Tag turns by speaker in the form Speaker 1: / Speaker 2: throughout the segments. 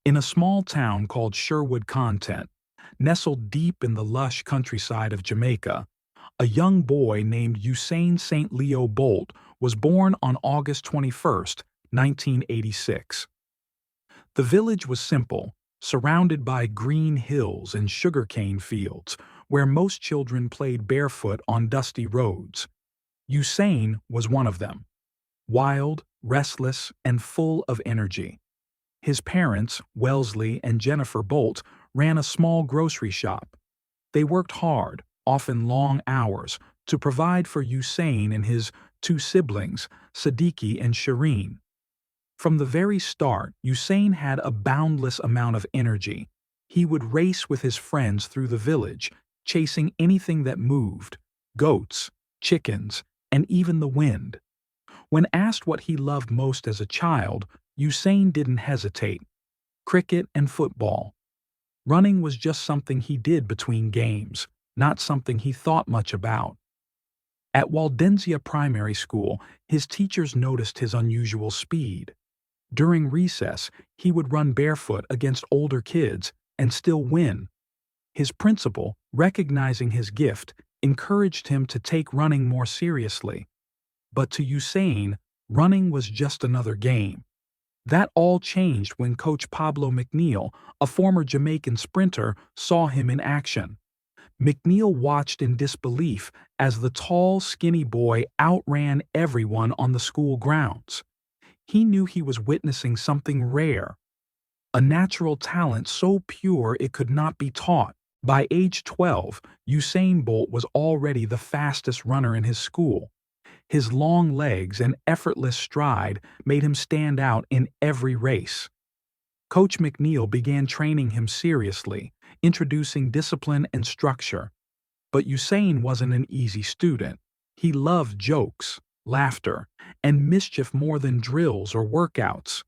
Speaker 1: In a small town called Sherwood Content, nestled deep in the lush countryside of Jamaica, a young boy named Usain St. Leo Bolt was born on August 21st, 1986. The village was simple, surrounded by green hills and sugarcane fields, where most children played barefoot on dusty roads. Usain was one of them, wild, restless, and full of energy. His parents, Wellesley and Jennifer Bolt, ran a small grocery shop. They worked hard, often long hours, to provide for Usain and his two siblings, Siddiqui and Shireen. From the very start, Usain had a boundless amount of energy. He would race with his friends through the village, chasing anything that moved: goats, chickens, and even the wind. When asked what he loved most as a child, Usain didn't hesitate: cricket and football. Running was just something he did between games, not something he thought much about. At Waldensia Primary School, his teachers noticed his unusual speed. During recess, he would run barefoot against older kids and still win. His principal, recognizing his gift, encouraged him to take running more seriously. But to Usain, running was just another game. That all changed when Coach Pablo McNeil, a former Jamaican sprinter, saw him in action. McNeil watched in disbelief as the tall, skinny boy outran everyone on the school grounds. He knew he was witnessing something rare, a natural talent so pure it could not be taught. By age 12, Usain Bolt was already the fastest runner in his school. His long legs and effortless stride made him stand out in every race. Coach McNeil began training him seriously, introducing discipline and structure. But Usain wasn't an easy student. He loved jokes, laughter, and mischief more than drills or workouts.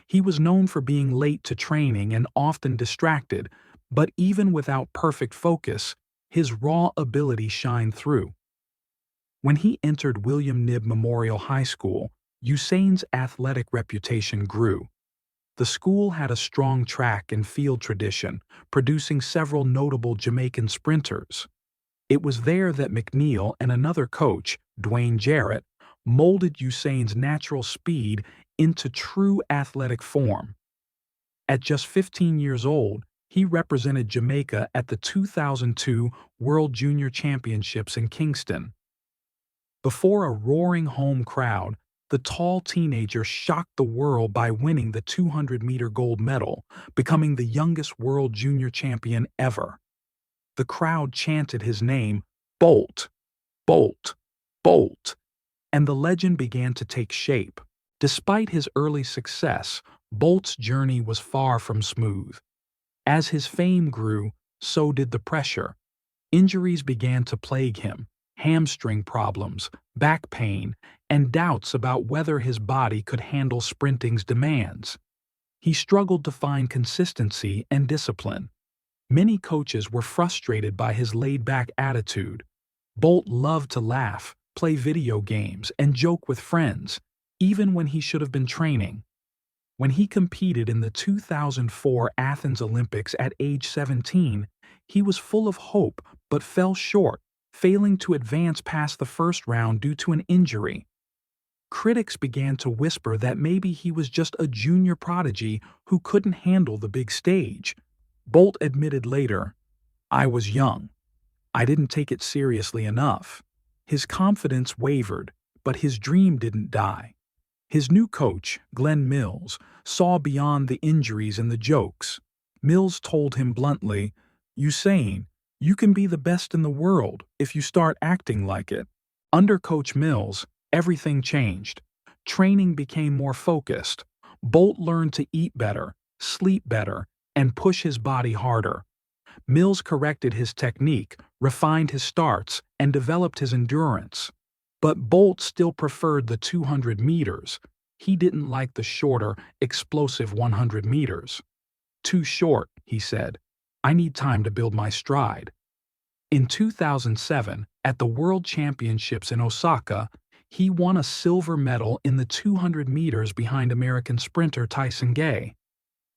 Speaker 1: He was known for being late to training and often distracted, but even without perfect focus, his raw ability shined through. When he entered William Knibb Memorial High School, Usain's athletic reputation grew. The school had a strong track and field tradition, producing several notable Jamaican sprinters. It was there that McNeil and another coach, Dwayne Jarrett, molded Usain's natural speed into true athletic form. At just 15 years old, he represented Jamaica at the 2002 World Junior Championships in Kingston. Before a roaring home crowd, the tall teenager shocked the world by winning the 200-meter gold medal, becoming the youngest world junior champion ever. The crowd chanted his name, Bolt, Bolt, Bolt, and the legend began to take shape. Despite his early success, Bolt's journey was far from smooth. As his fame grew, so did the pressure. Injuries began to plague him: hamstring problems, back pain, and doubts about whether his body could handle sprinting's demands. He struggled to find consistency and discipline. Many coaches were frustrated by his laid-back attitude. Bolt loved to laugh, play video games, and joke with friends, even when he should have been training. When he competed in the 2004 Athens Olympics at age 17, he was full of hope but fell short, failing to advance past the first round due to an injury. Critics began to whisper that maybe he was just a junior prodigy who couldn't handle the big stage. Bolt admitted later, "I was young. I didn't take it seriously enough." His confidence wavered, but his dream didn't die. His new coach, Glenn Mills, saw beyond the injuries and the jokes. Mills told him bluntly, "Usain, you can be the best in the world if you start acting like it." Under Coach Mills, everything changed. Training became more focused. Bolt learned to eat better, sleep better, and push his body harder. Mills corrected his technique, refined his starts, and developed his endurance. But Bolt still preferred the 200 meters. He didn't like the shorter, explosive 100 meters. "Too short," he said. "I need time to build my stride." In 2007, at the World Championships in Osaka, he won a silver medal in the 200 meters behind American sprinter Tyson Gay.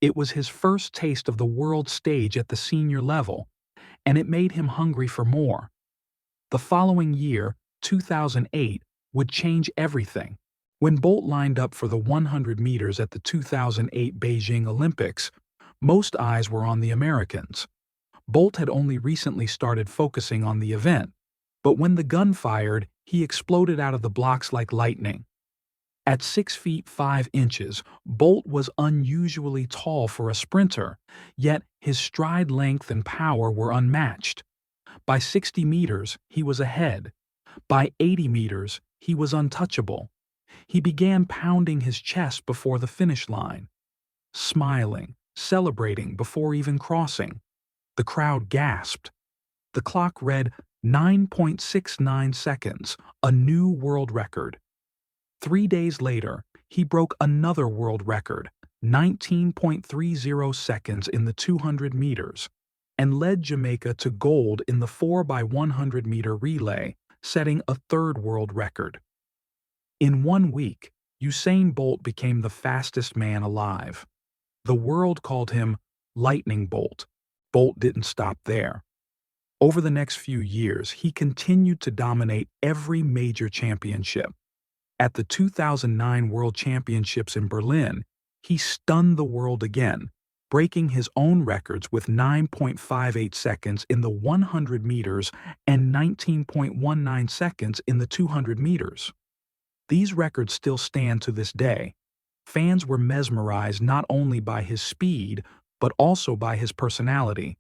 Speaker 1: It was his first taste of the world stage at the senior level, and it made him hungry for more. The following year, 2008, would change everything. When Bolt lined up for the 100 meters at the 2008 Beijing Olympics, most eyes were on the Americans. Bolt had only recently started focusing on the event, but when the gun fired, he exploded out of the blocks like lightning. At 6 feet 5 inches, Bolt was unusually tall for a sprinter, yet his stride length and power were unmatched. By 60 meters, he was ahead. By 80 meters, he was untouchable. He began pounding his chest before the finish line, smiling, celebrating before even crossing. The crowd gasped. The clock read 9.69 seconds, a new world record. 3 days later, he broke another world record, 19.30 seconds in the 200 meters, and led Jamaica to gold in the 4x100 meter relay, setting a third world record. In 1 week, Usain Bolt became the fastest man alive. The world called him Lightning Bolt. Bolt didn't stop there. Over the next few years, he continued to dominate every major championship. At the 2009 World Championships in Berlin, he stunned the world again, breaking his own records with 9.58 seconds in the 100 meters and 19.19 seconds in the 200 meters. These records still stand to this day. Fans were mesmerized not only by his speed, but also by his personality.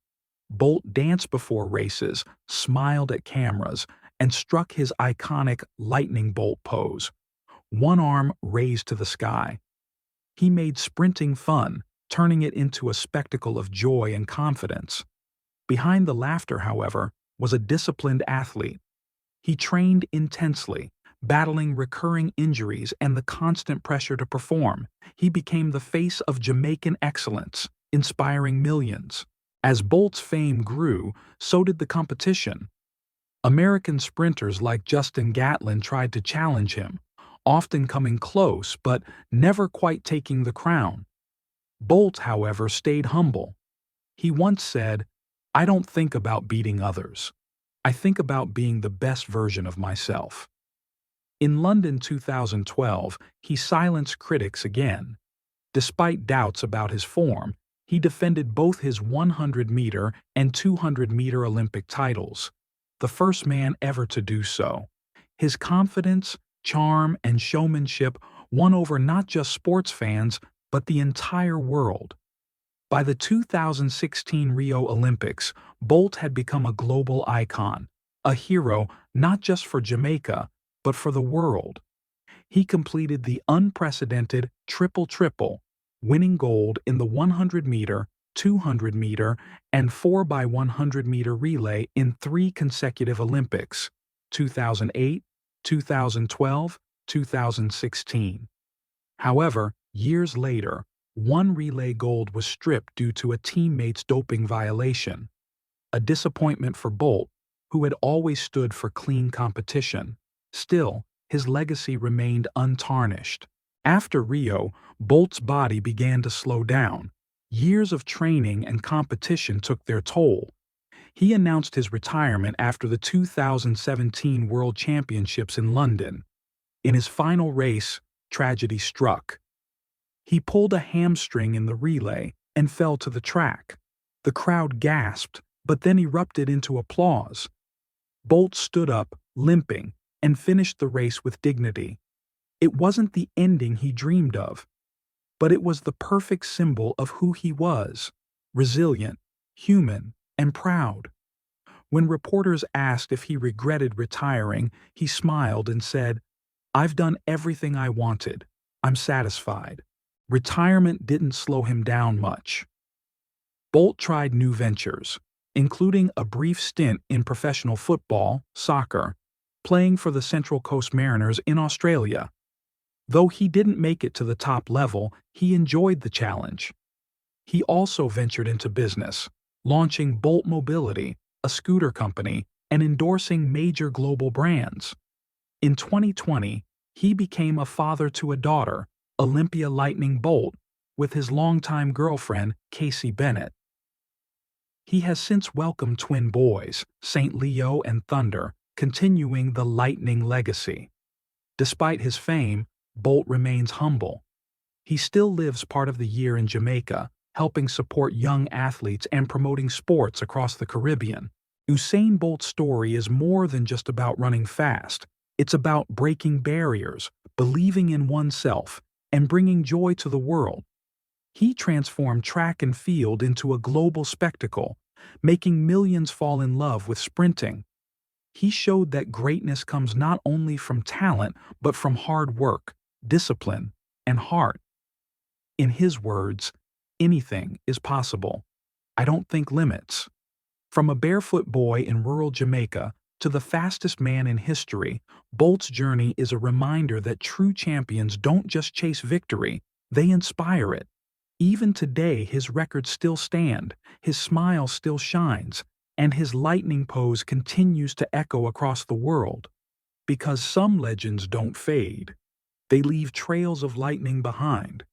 Speaker 1: Bolt danced before races, smiled at cameras, and struck his iconic lightning bolt pose, one arm raised to the sky. He made sprinting fun, turning it into a spectacle of joy and confidence. Behind the laughter, however, was a disciplined athlete. He trained intensely, battling recurring injuries and the constant pressure to perform. He became the face of Jamaican excellence, inspiring millions. As Bolt's fame grew, so did the competition. American sprinters like Justin Gatlin tried to challenge him, often coming close but never quite taking the crown. Bolt, however, stayed humble. He once said, "I don't think about beating others. I think about being the best version of myself." In London 2012, he silenced critics again. Despite doubts about his form, he defended both his 100-meter and 200-meter Olympic titles, the first man ever to do so. His confidence, charm, and showmanship won over not just sports fans, but the entire world. By the 2016 Rio Olympics, Bolt had become a global icon, a hero not just for Jamaica, but for the world. He completed the unprecedented triple-triple, winning gold in the 100-meter, 200-meter, and 4x100-meter relay in 3 consecutive Olympics: 2008, 2012, 2016. However, years later, one relay gold was stripped due to a teammate's doping violation, a disappointment for Bolt, who had always stood for clean competition. Still, his legacy remained untarnished. After Rio, Bolt's body began to slow down. Years of training and competition took their toll. He announced his retirement after the 2017 World Championships in London. In his final race, tragedy struck. He pulled a hamstring in the relay and fell to the track. The crowd gasped, but then erupted into applause. Bolt stood up, limping, and finished the race with dignity. It wasn't the ending he dreamed of, but it was the perfect symbol of who he was: resilient, human, and proud. When reporters asked if he regretted retiring, he smiled and said, "I've done everything I wanted. I'm satisfied." Retirement didn't slow him down much. Bolt tried new ventures, including a brief stint in professional football, soccer, playing for the Central Coast Mariners in Australia. Though he didn't make it to the top level, he enjoyed the challenge. He also ventured into business, launching Bolt Mobility, a scooter company, and endorsing major global brands. In 2020, he became a father to a daughter, Olympia Lightning Bolt, with his longtime girlfriend, Casey Bennett. He has since welcomed twin boys, St. Leo and Thunder, continuing the Lightning legacy. Despite his fame, Bolt remains humble. He still lives part of the year in Jamaica, helping support young athletes and promoting sports across the Caribbean. Usain Bolt's story is more than just about running fast. It's about breaking barriers, believing in oneself, and bringing joy to the world. He transformed track and field into a global spectacle, making millions fall in love with sprinting. He showed that greatness comes not only from talent, but from hard work, discipline, and heart. In his words, anything is possible. I don't think limits. From a barefoot boy in rural Jamaica to the fastest man in history, Bolt's journey is a reminder that true champions don't just chase victory, they inspire it. Even today, his records still stand, his smile still shines, and his lightning pose continues to echo across the world. Because some legends don't fade, they leave trails of lightning behind.